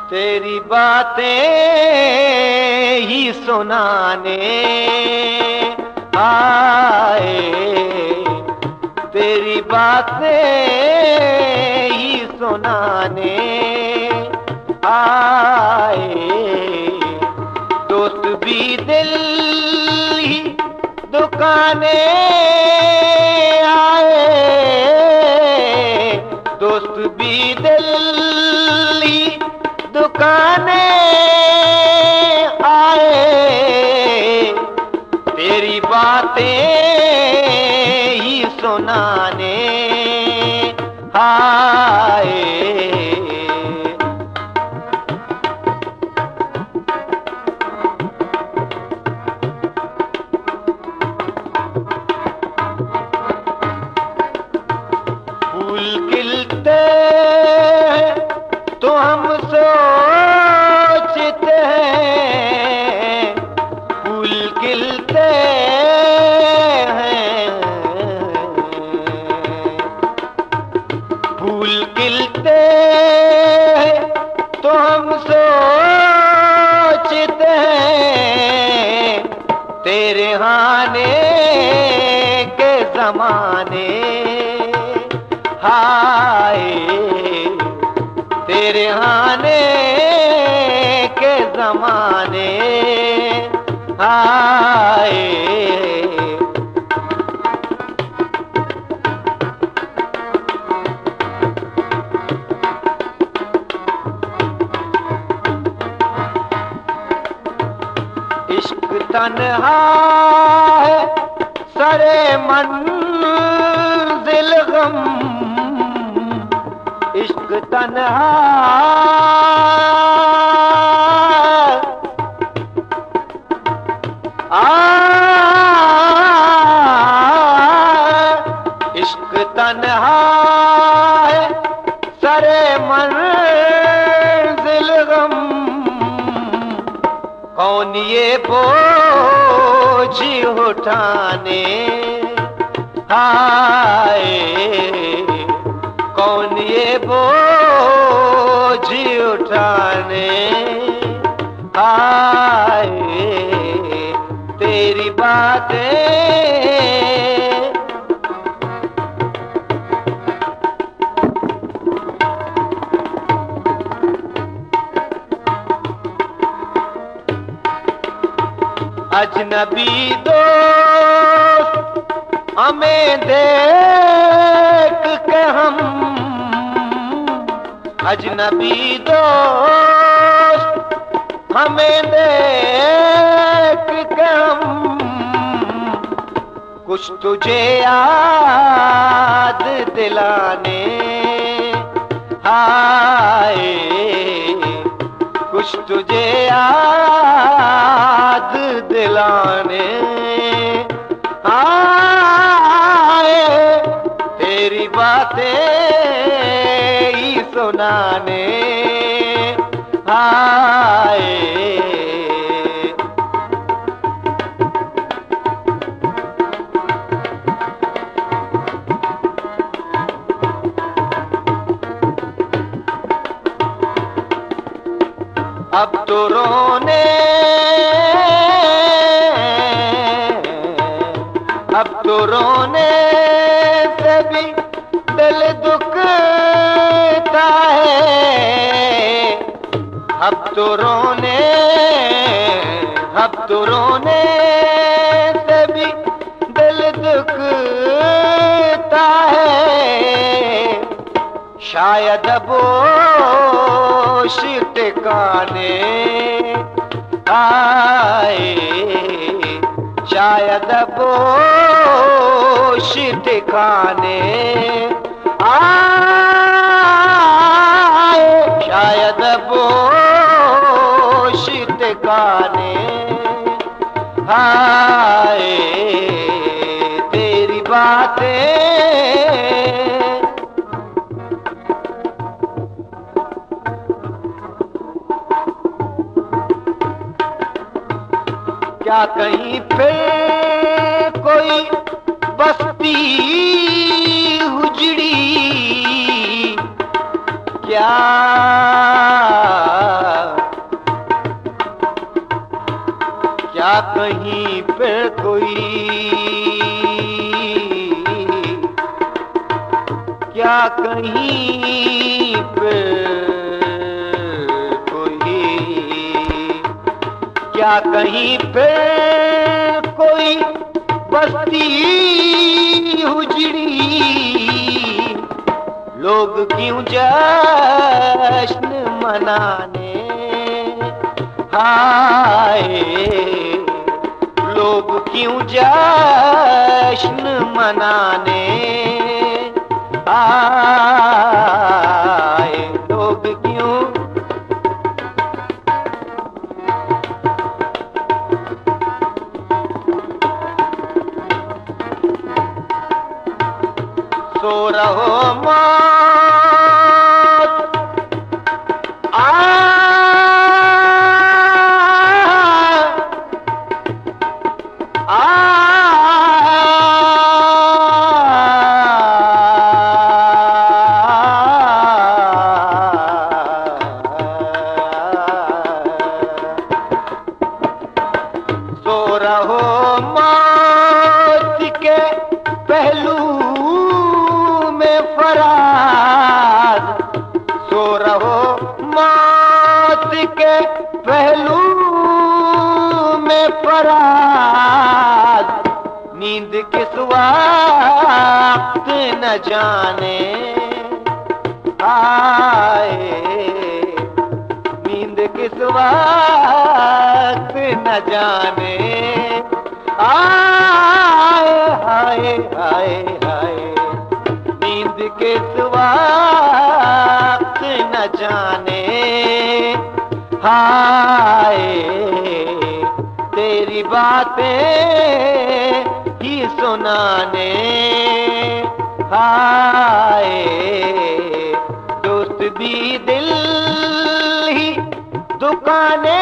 तेरी बातें ही सुनाने आए, तेरी बातें ही सुनाने आए। दोस्त भी दिल ही दुकाने आए, दोस्त भी दिल ही दुकाने आए। तेरी बातें ही सुनाने आए। फूल खिलते तो हम सोचते हैं, फूल खिलते हैं, फूल खिलते तो हम सोचते हैं। तेरे आने के ज़माने हाय, तेरे आने के ज़माने आए। इश्क तन्हा है सरे मंजिल गम, इश्क तन्हा इश्क तन्हा है सरे मंजिल गम। कौन ये बोझ उठाने आए, कौन ये बोझ उठाने आए। तेरी बातें अजनबी दोस्त हमें देख के हम, अजनबी दोस्त हमें देख के हम, कुछ तुझे याद दिलाने आए, कुछ तुझे याद दिलाने आए। तेरी बातें ही सुनाने आए। अब तो रोने, अब तो रोने से भी दिल दुखता है, अब तो रोने, अब तो रोने से भी दिल दुखता है। शायद होश ठिकाने आए, शायद होश ठिकाने आए, शायद होश ठिकाने आए। तेरी बातें क्या कहीं पे कोई बस्ती उजड़ी, क्या क्या कहीं पे कोई, क्या कहीं पे कोई, क्या कहीं पे कोई बस्ती उजड़ी, लोग क्यों जश्न मनाने आए, लोग क्यों जश्न मनाने आए, लोग क्यों। सो रहो मौत सो रहो मौत के पहलू में फराज, सो रहो मौत के पहलू में फराज, नींद किस वक्त न जाने आए, नींद किस वक्त न जाने आए, हाय हाय हाय, नींद किस वक्त न जाने हाय, तेरी बातें ही सुनाने हाय, दोस्त भी दिल ही दुकाने